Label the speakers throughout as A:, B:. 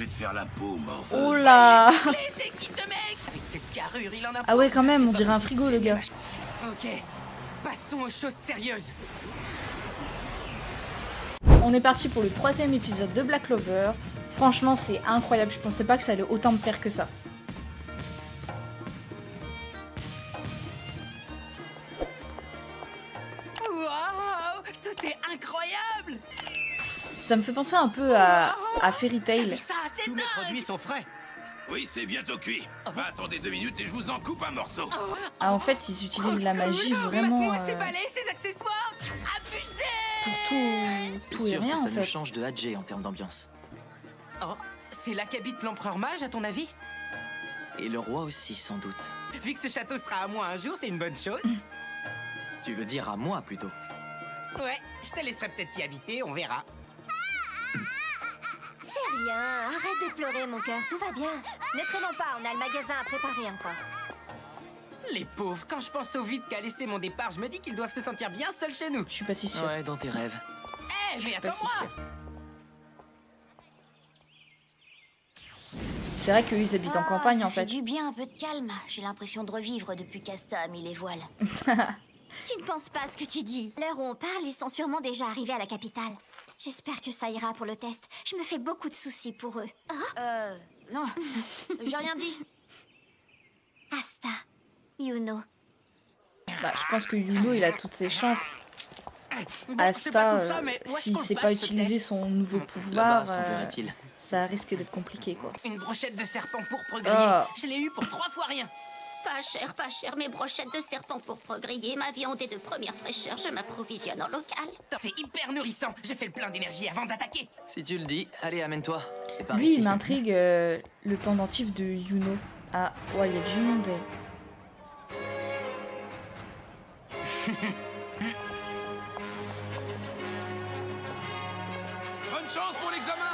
A: vais te faire la peau, morveuse.
B: Oh là.
C: C'est qui ce mec? Avec cette carrure, il en a...
B: Ah ouais, quand même, on dirait un frigo, le gars.
C: Ok, passons aux choses sérieuses.
B: On est parti pour le 3e épisode de Black Clover. Franchement, c'est incroyable. Je pensais pas que ça allait autant me plaire que ça.
C: Waouh, tout est incroyable.
B: Ça me fait penser un peu à Fairy Tail.
C: Ça, c'est
D: Tous
C: dingue.
D: mes produits sont frais.
A: Oui, c'est bientôt cuit. Bah, attendez 2 minutes et je vous en coupe un morceau.
B: Ah, en fait, ils utilisent la magie vraiment
C: Moi, ces balais, ces accessoires, abusés.
B: pour
E: C'est
B: tout et
E: sûr
B: rien
E: que ça
B: en
E: nous
B: fait.
E: change de Hadjé en termes d'ambiance.
C: Oh, c'est là qu'habite l'empereur mage, à ton avis?
E: Et le roi aussi, sans doute.
C: Vu que ce château sera à moi un jour, c'est une bonne chose.
E: Tu veux dire à moi, plutôt.
C: Ouais, je te laisserai peut-être y habiter, on verra.
F: C'est rien, arrête de pleurer mon cœur, tout va bien. Ne traînons pas, on a le magasin à préparer encore.
C: Les pauvres, quand je pense au vide qu'a laissé mon départ, je me dis qu'ils doivent se sentir bien seuls chez nous.
B: Je suis pas si sûre.
E: Ouais, dans tes rêves.
C: Eh, mais
B: Pas si
C: attends-moi.
B: sûre. C'est vrai qu'eux ils habitent en campagne
F: ça
B: en fait.
F: du bien, un peu de calme. J'ai l'impression de revivre depuis qu'Asta a mis les voiles. Tu ne penses pas à ce que tu dis. L'heure où on parle, ils sont sûrement déjà arrivés à la capitale. J'espère que ça ira pour le test. Je me fais beaucoup de soucis pour eux.
G: Non, j'ai rien dit.
F: Asta, Yuno.
B: Bah, je pense que Yuno il a toutes ses chances.
C: Bon, c'est pas
B: Asta,
C: tout ça, mais où est-ce
B: s'il
C: qu'on le
B: sait
C: passe,
B: pas
C: ce
B: utiliser
C: test?
B: son nouveau
E: Là-bas,
B: pouvoir,
E: semblerait-il.
B: ça risque d'être compliqué quoi.
C: Une brochette de serpent pour griller.
B: Oh.
C: Je l'ai eu pour 3 fois rien.
G: Pas cher, mes brochettes de serpent pour griller. Ma viande est de première fraîcheur, je m'approvisionne en local.
C: C'est hyper nourrissant. Je fais le plein d'énergie avant d'attaquer.
E: Si tu le dis, allez, amène-toi. C'est par
B: Lui
E: ici.
B: il m'intrigue le pendentif de Yuno. Ah ouais, il y a du monde.
A: Bonne chance pour l'examen.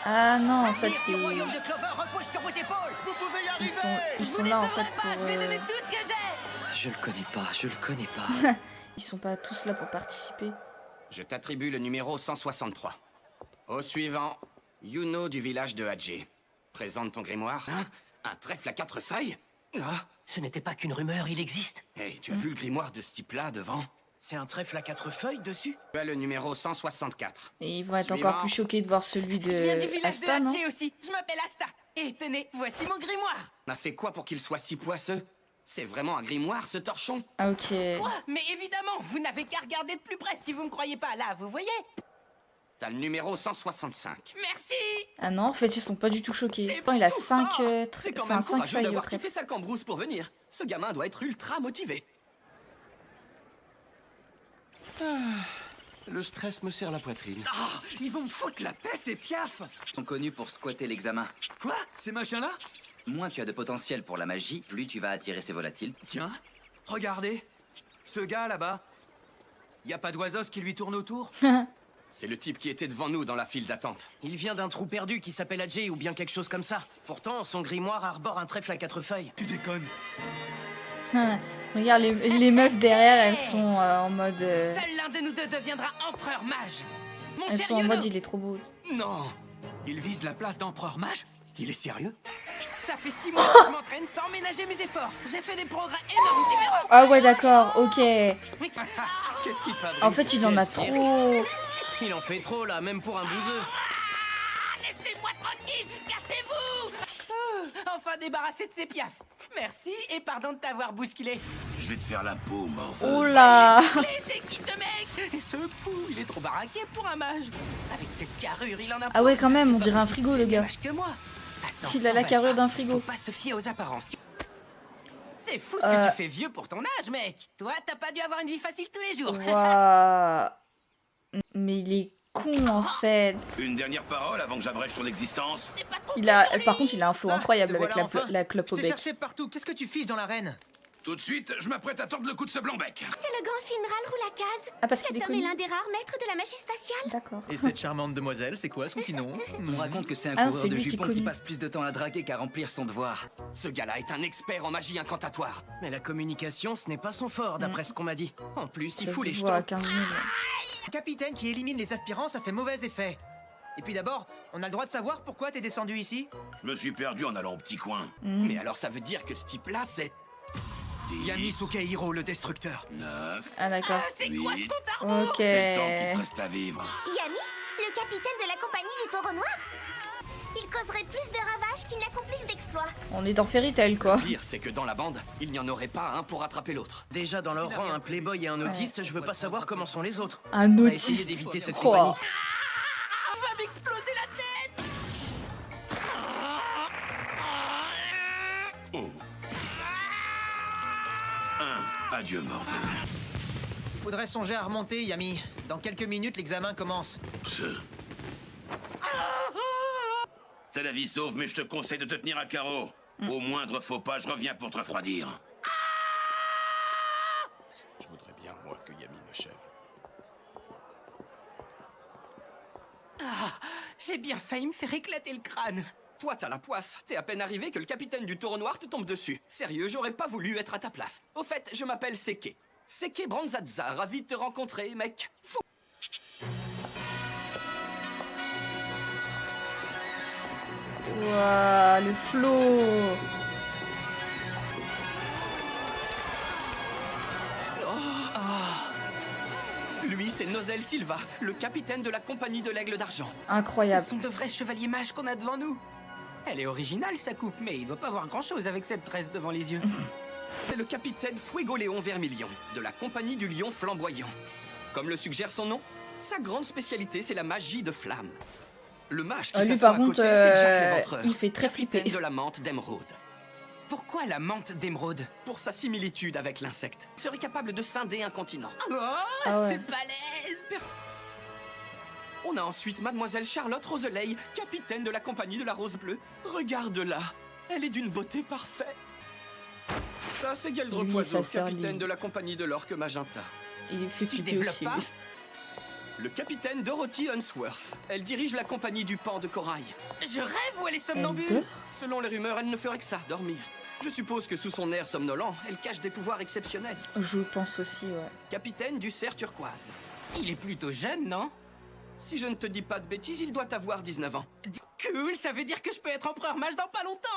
B: Ah non, en fait
D: Le
B: c'est
D: royaume de Clover repose sur vos épaules. Vous pouvez y arriver.
B: ils sont là en fait
C: Pas, je
B: pour
C: vais donner tout ce que j'ai.
E: Je le connais pas.
B: ils sont pas tous là pour participer.
H: Je t'attribue le numéro 163. Au suivant, Yuno du village de Hadjé. Présente ton grimoire. Hein? Un trèfle à 4 feuilles? Ah.
D: Ce n'était pas qu'une rumeur, il existe.
H: Hey, tu as vu le grimoire de ce type-là devant?
D: C'est un trèfle à 4 feuilles dessus.
H: Tu as le numéro 164.
B: Et ils vont être
H: Suivant.
B: encore plus choqués de voir celui
C: Je viens du
B: de
C: village
B: Asta,
C: de
B: non?
C: Hatché aussi. Je m'appelle Asta. Et tenez, voici mon grimoire.
H: On a fait quoi pour qu'il soit si poisseux? C'est vraiment un grimoire, ce torchon?
B: Ah ok.
C: Quoi? Mais évidemment, vous n'avez qu'à regarder de plus près si vous me croyez pas. Là, vous voyez?
H: T'as le numéro 165.
C: Merci.
B: Ah non, en fait ils sont pas du tout choqués.
H: C'est
B: Non, il a
H: fou
B: 5
H: fort. C'est quand même courageux
B: feuilles au
H: d'avoir
B: trèfle.
H: quitté sa cambrousse pour venir. Ce gamin doit être ultra motivé.
A: Le stress me serre la poitrine.
D: Ah, ils vont me foutre la paix, ces piafs.
I: Ils sont connus pour squatter l'examen.
D: Quoi? Ces machins-là?
I: Moins tu as de potentiel pour la magie, plus tu vas attirer ces volatiles.
D: Tiens, regardez. Ce gars là-bas. Y a pas d'oiseaux qui lui tournent autour?
H: C'est le type qui était devant nous dans la file d'attente.
D: Il vient d'un trou perdu qui s'appelle Hadjé ou bien quelque chose comme ça. Pourtant, son grimoire arbore un trèfle à 4 feuilles. Tu déconnes.
B: Regarde, les meufs derrière, elles sont en mode...
C: Seul l'un de nous deux deviendra empereur mage. Mon
B: elles
C: cher
B: sont en
C: Yuno,
B: mode il est trop beau.
D: Non. Il vise la place d'empereur mage? Il est sérieux?
C: ça fait 6 mois que je m'entraîne sans ménager mes efforts. J'ai fait des progrès énormes, tu verras.
B: Ah ouais d'accord, ok.
D: Qu'est-ce qu'il fabrique?
B: En fait il en a
D: Quel cirque.
B: trop...
D: Il en fait trop là, même pour un bouseux.
C: Laissez-moi tranquille, cassez-vous. Enfin débarrassé de ces piafs. Merci et pardon de t'avoir bousculé.
A: Je vais te faire la peau, morveuse.
B: Oh là.
C: Mais c'est qui ce mec? Et ce pou, il est trop baraqué pour un mage. Avec cette carrure, il en a...
B: Ah ouais quand même, on
C: C'est
B: dirait
C: pas
B: un
C: possible
B: frigo le
C: qu'il est
B: gars.
C: mage que moi. Attends,
B: Il a la
C: on va
B: carrure
C: voir.
B: d'un frigo.
C: Faut pas se fier aux apparences. C'est fou ce que tu fais vieux pour ton âge, mec. Toi, t'as pas dû avoir une vie facile tous les jours.
B: Waouh. Mais il est con en fait.
A: Une dernière parole avant que j'abrège ton existence.
C: C'est pas trop
B: Il a, par contre, il a un flow incroyable
D: te
B: avec
D: voilà enfin.
B: la clope
D: Je
B: au
D: t'ai
B: bec.
D: cherché partout. Qu'est-ce que tu fiches dans l'arène?
A: Tout de suite, je m'apprête à tordre le cou de ce blanc-bec.
F: C'est le grand Finral Roulacaz.
B: Ah parce qu'il est
F: Cet homme est
B: connu.
F: l'un des rares maîtres de la magie spatiale.
B: D'accord.
J: Et cette charmante demoiselle, c'est quoi son petit nom?
I: On raconte que c'est un
B: Ah,
I: coureur
B: c'est
I: de
B: lui qui
I: jupons
B: connu.
I: qui passe plus de temps à draguer qu'à remplir son devoir.
H: Ce gars-là est un expert en magie incantatoire.
D: Mais la communication, ce n'est pas son fort, d'après ce qu'on m'a dit. En plus, il
B: Ça
D: fout
B: se
D: les
B: voit à
D: jetons.
B: 15 000.
D: Capitaine qui élimine les aspirants, ça fait mauvais effet.
K: Et puis d'abord, on a le droit de savoir pourquoi t'es descendu ici?
A: Je me suis perdu en allant au petit coin.
H: Mais alors ça veut dire que ce type-là, c'est...
A: 10,
D: Yami Sukehiro, le destructeur.
A: 9,
B: Ah d'accord.
C: C'est quoi ce
A: 8,
C: compte à rebours?
B: Ok.
A: c'est le temps qu'il te reste à vivre.
F: Yami, le capitaine de la compagnie du taureau noir? Il causerait plus de ravages qu'il n'accomplisse d'exploits.
B: On est dans Fairy Tail quoi.
H: Le pire, c'est que dans la bande, il n'y en aurait pas un pour attraper l'autre.
D: Déjà dans leur rang, un playboy et un autiste, je veux pas savoir comment sont les autres.
B: Un
D: On va essayer
B: autiste.
D: d'éviter cette
B: Oh.
D: compagnie.
C: Va m'exploser la tête.
A: Oh. Adieu, Morvel.
K: Faudrait songer à remonter, Yami. Dans quelques minutes, l'examen commence.
A: C'est la vie sauve, mais je te conseille de te tenir à carreau. Au moindre faux pas, je reviens pour te refroidir.
H: Je voudrais bien, moi, que Yami m'achève.
C: J'ai bien failli me faire éclater le crâne.
H: Toi, t'as la poisse. T'es à peine arrivé que le capitaine du taureau noir te tombe dessus. Sérieux, j'aurais pas voulu être à ta place. Au fait, je m'appelle Seke. Seke Branzadza, ravi de te rencontrer, mec. Fou.
B: Ouah, le flow.
H: Lui, c'est Nozel Silva, le capitaine de la compagnie de l'Aigle d'Argent.
B: Incroyable.
C: Ce sont de vrais chevaliers mages qu'on a devant nous. Elle est originale, sa coupe, mais il doit pas voir grand-chose avec cette tresse devant les yeux.
H: C'est le capitaine Fuego Léon Vermilion, de la compagnie du Lion Flamboyant. Comme le suggère son nom, sa grande spécialité, c'est la magie de flamme. Le mage qui
B: Lui
H: s'assoit
B: par
H: à
B: contre,
H: côté, c'est Jack l'Éventreur,
B: il fait très flipper.
H: capitaine de la menthe d'émeraude.
C: Pourquoi la menthe d'émeraude?
H: Pour sa similitude avec l'insecte, il serait capable de scinder un continent.
C: Oh,
B: Ah ouais.
C: c'est balèze.
H: On a ensuite Mademoiselle Charlotte Roseley, capitaine de la compagnie de la Rose Bleue. Regarde-la, elle est d'une beauté parfaite. Ça, c'est Geldre
B: Lui,
H: Poiseau,
B: sa sœur,
H: capitaine
B: Lily.
H: de la compagnie de l'Orque Magenta.
B: Il fait flipper
C: développe
B: aussi.
C: pas
B: lui.
H: Le capitaine Dorothy Unsworth. Elle dirige la compagnie du Pan de Corail.
C: Je rêve ou elle est
B: Elle
C: somnambule?
B: dort.
H: Selon les rumeurs, elle ne ferait que ça, dormir. Je suppose que sous son air somnolent, elle cache des pouvoirs exceptionnels.
B: Je pense aussi, ouais.
H: Capitaine du cerf turquoise.
C: Il est plutôt jeune, non?
H: Si je ne te dis pas de bêtises, il doit avoir 19 ans.
C: Cool, ça veut dire que je peux être empereur mage dans pas longtemps.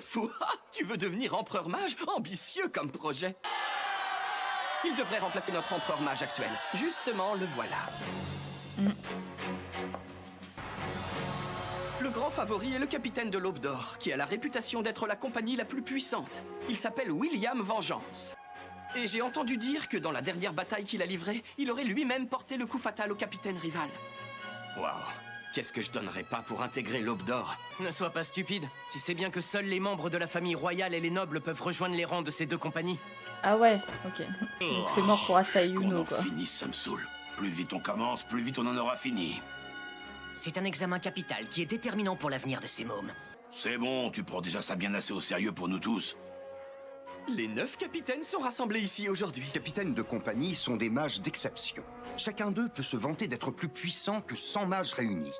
H: Fou, tu veux devenir empereur mage? Ambitieux comme projet. Il devrait remplacer notre empereur mage actuel. Justement, le voilà. Le grand favori est le capitaine de l'Aube d'Or, qui a la réputation d'être la compagnie la plus puissante. Il s'appelle William Vengeance. Et j'ai entendu dire que dans la dernière bataille qu'il a livrée, il aurait lui-même porté le coup fatal au capitaine rival. Waouh, qu'est-ce que je donnerais pas pour intégrer l'Aube d'Or?
D: Ne sois pas stupide. Tu sais bien que seuls les membres de la famille royale et les nobles peuvent rejoindre les rangs de ces deux compagnies.
B: Ah ouais, ok. Donc c'est mort pour Asta et
A: Qu'on
B: Yuno
A: en
B: quoi.
A: finisse, ça me saoule. Plus vite on commence, plus vite on en aura fini.
L: C'est un examen capital qui est déterminant pour l'avenir de ces mômes.
A: C'est bon, tu prends déjà ça bien assez au sérieux pour nous tous.
H: Les 9 capitaines sont rassemblés ici aujourd'hui.
M: Les capitaines de compagnie sont des mages d'exception. Chacun d'eux peut se vanter d'être plus puissant que 100 mages réunis.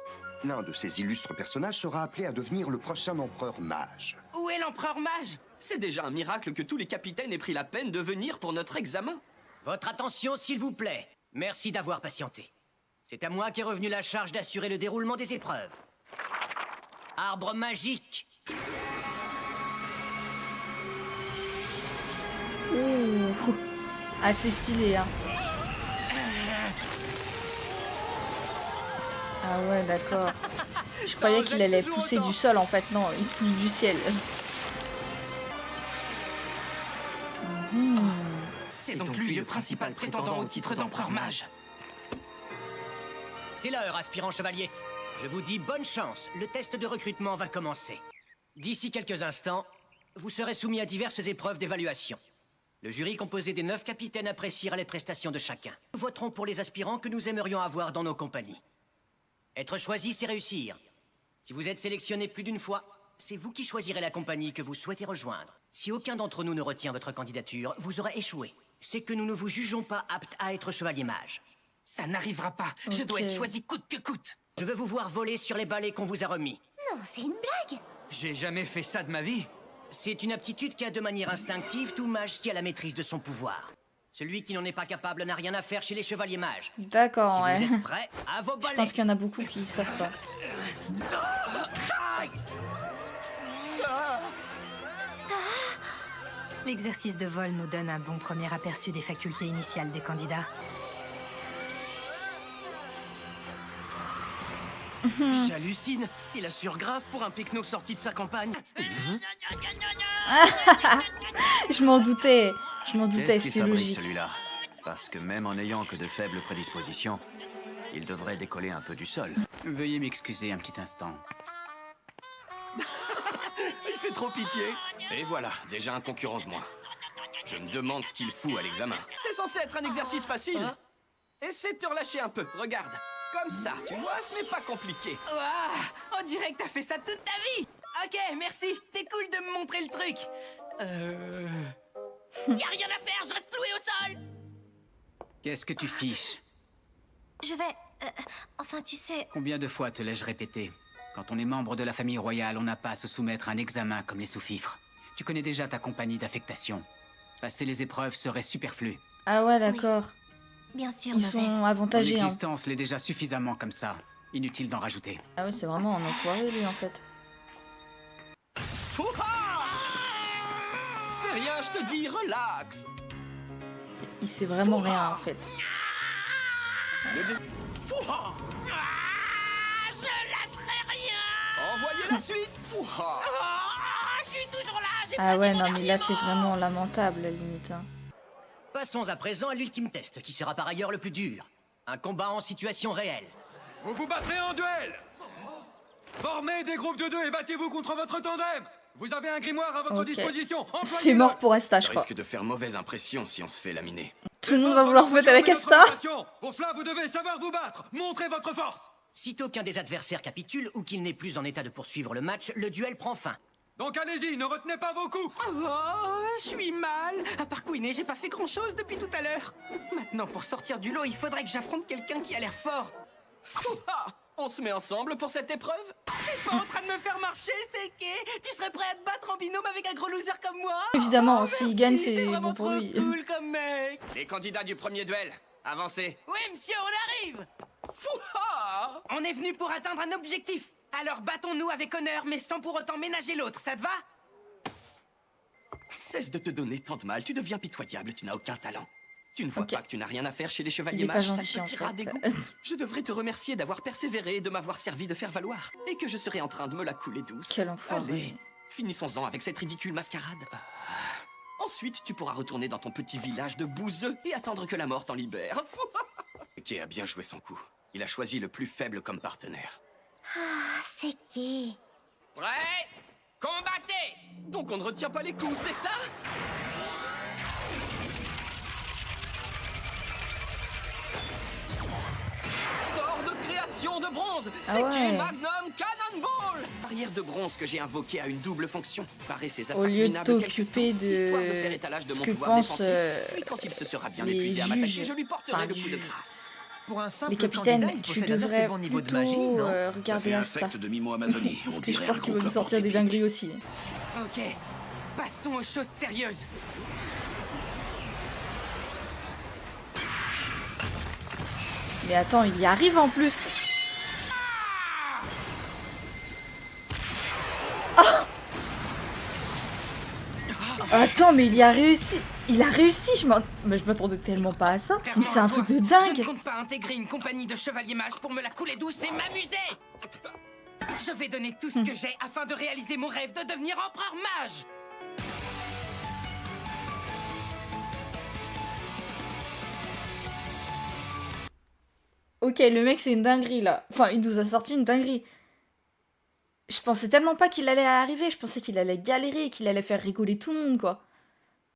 M: L'un de ces illustres personnages sera appelé à devenir le prochain empereur mage.
C: Où est l'empereur mage?
H: C'est déjà un miracle que tous les capitaines aient pris la peine de venir pour notre examen.
L: Votre attention, s'il vous plaît. Merci d'avoir patienté. C'est à moi qu'est revenue la charge d'assurer le déroulement des épreuves. Arbre magique.
B: Ouh. Assez stylé, hein. Ah ouais, d'accord. Je croyais qu'il allait pousser du sol, en fait. Non, il pousse du ciel. Mhm.
C: C'est donc lui le principal prétendant au titre d'empereur mage.
L: C'est l'heure, aspirant chevalier. Je vous dis bonne chance. Le test de recrutement va commencer. D'ici quelques instants, vous serez soumis à diverses épreuves d'évaluation. Le jury composé des 9 capitaines appréciera les prestations de chacun. Nous voterons pour les aspirants que nous aimerions avoir dans nos compagnies. Être choisi, c'est réussir. Si vous êtes sélectionné plus d'une fois, c'est vous qui choisirez la compagnie que vous souhaitez rejoindre. Si aucun d'entre nous ne retient votre candidature, vous aurez échoué. C'est que nous ne vous jugeons pas apte à être chevalier mage.
C: Ça n'arrivera pas. Je dois être choisi coûte que coûte.
L: Je veux vous voir voler sur les balais qu'on vous a remis.
F: Non, c'est une blague.
D: J'ai jamais fait ça de ma vie.
L: C'est une aptitude qu'a de manière instinctive tout mage qui a la maîtrise de son pouvoir. Celui qui n'en est pas capable n'a rien à faire chez les chevaliers mages.
B: D'accord,
L: Si
B: ouais.
L: vous êtes prêts, à vos
B: Je
L: balais.
B: pense qu'il y en a beaucoup qui savent pas.
N: L'exercice de vol nous donne un bon premier aperçu des facultés initiales des candidats.
D: J'hallucine. Il assure grave pour un Pecno sorti de sa campagne.
B: Je m'en doutais. Je m'en doutais,
O: Qu'est-ce qu'il
B: c'était
O: fabrique
B: logique.
O: celui-là? Parce que même en n'ayant que de faibles prédispositions, il devrait décoller un peu du sol.
P: Veuillez m'excuser un petit instant.
H: Il fait trop pitié. Et voilà, déjà un concurrent de moins. Je me demande ce qu'il fout à l'examen. C'est censé être un exercice facile. Essaie de te relâcher un peu, regarde. Comme ça, tu vois, ce n'est pas compliqué.
C: Ouah, on dirait que t'as fait ça toute ta vie. Ok, merci. T'es cool de me montrer le truc.
G: Y a rien à faire, je reste cloué au sol.
P: Qu'est-ce que tu fiches?
F: Je vais... enfin, tu sais...
P: Combien de fois te l'ai-je répété? Quand on est membre de la famille royale, on n'a pas à se soumettre à un examen comme les sous-fifres. Tu connais déjà ta compagnie d'affectation. Passer les épreuves serait superflu.
B: Ah ouais, d'accord.
F: Bien sûr,
B: Ils sont avantagés.
P: Ton
B: Hein.
P: existence l'est déjà suffisamment comme ça. Inutile d'en rajouter.
B: Ah ouais, c'est vraiment un enfoiré, lui, en fait.
H: C'est rien, je te dis, relax.
B: Il sait vraiment rien, en fait.
H: Fouha!
G: Je lâcherai rien.
H: Envoyez la suite. Fouha!
G: Je suis toujours là. J'ai
B: Ah ouais, non, mais là, c'est vraiment lamentable, à la limite. Hein.
L: Passons à présent à l'ultime test, qui sera par ailleurs le plus dur. Un combat en situation réelle.
Q: Vous vous battrez en duel. Formez des groupes de 2 et battez-vous contre votre tandem. Vous avez un grimoire à votre
B: Ok.
Q: disposition.
B: C'est mort pour Asta, je
H: Ça
B: crois.
H: risque de faire mauvaise impression si on se fait laminer.
B: Tout le monde va vouloir se mettre avec Asta.
Q: Pour cela, vous devez savoir vous battre. Montrez votre force.
L: Sitôt qu'un des adversaires capitule ou qu'il n'est plus en état de poursuivre le match, le duel prend fin.
Q: Donc allez-y, ne retenez pas vos coups.
C: Oh, je suis mal. À part couiner, j'ai pas fait grand-chose depuis tout à l'heure. Maintenant, pour sortir du lot, il faudrait que j'affronte quelqu'un qui a l'air fort.
H: Fouha! On se met ensemble pour cette épreuve?
C: T'es pas en train de me faire marcher, c'est qui? Tu serais prêt à te battre en binôme avec un gros loser comme moi?
B: Évidemment, s'il gagne,
C: T'es
B: c'est
C: vraiment
B: bon pour
C: trop
B: lui.
C: cool comme mec.
H: Les candidats du premier duel, avancez.
C: Oui, monsieur, on arrive. Fouha! On est venu pour atteindre un objectif. Alors battons-nous avec honneur, mais sans pour autant ménager l'autre, ça te va?
H: Cesse de te donner tant de mal, tu deviens pitoyable, tu n'as aucun talent. Tu ne vois
B: Ok.
H: pas que tu n'as rien à faire chez les
B: Il
H: chevaliers
B: est pas
H: mages,
B: gentil,
H: sale
B: en
H: petit rat
B: fait.
H: d'égout. Je devrais te remercier d'avoir persévéré et de m'avoir servi de faire valoir. Et que je serai en train de me la couler douce.
B: Quel enfoiré.
H: Allez, finissons-en avec cette ridicule mascarade. Ensuite, tu pourras retourner dans ton petit village de bouseux et attendre que la mort t'en libère. Kay a bien joué son coup. Il a choisi le plus faible comme partenaire.
F: Ah, c'est qui?
H: Prêt? Combattez! Donc on ne retient pas les coups, c'est ça? Sort de création de bronze!
B: Ah
H: C'est
B: ouais.
H: qui Magnum Cannonball! Barrière de bronze que j'ai invoquée a une double fonction. Parer ses attaques
B: Au lieu de
H: minables quelque
B: t'occuper
H: temps, histoire de faire
B: de
H: étalage de
B: ce
H: mon
B: que
H: pouvoir
B: pensent
H: défensif. Puis quand il se sera bien
B: les
H: épuisé à m'attaquer,
B: juges,
H: je lui porterai
B: enfin,
H: le
B: les
H: coup de
B: juges.
H: grâce.
L: Pour un simple
B: Les capitaines,
L: candidat, il
B: tu
L: possède un assez
B: devrais
L: bon niveau de
B: plutôt
L: magie, non
A: Ça
B: regarder
A: fait un
B: Asta.
A: secte de Mimo-Amazonie.
B: Parce
A: On
B: que je
A: dirait
B: pense
A: un
B: qu'il va nous
A: complot
B: sortir des
A: anti-pique.
B: dingueries aussi.
C: Ok, passons aux choses sérieuses.
B: Mais attends, il y arrive en plus. Ah attends, mais il y a réussi. Il a réussi. Mais je m'attendais tellement pas à ça. Mais c'est un truc de
C: Je ne
B: dingue.
C: compte pas intégrer une compagnie de chevaliers mages pour me la couler douce et m'amuser. Je vais donner tout ce que j'ai afin de réaliser mon rêve de devenir empereur mage.
B: Ok, le mec, c'est une dinguerie là. Enfin, il nous a sorti une dinguerie. Je pensais tellement pas qu'il allait arriver. Je pensais qu'il allait galérer et qu'il allait faire rigoler tout le monde, quoi.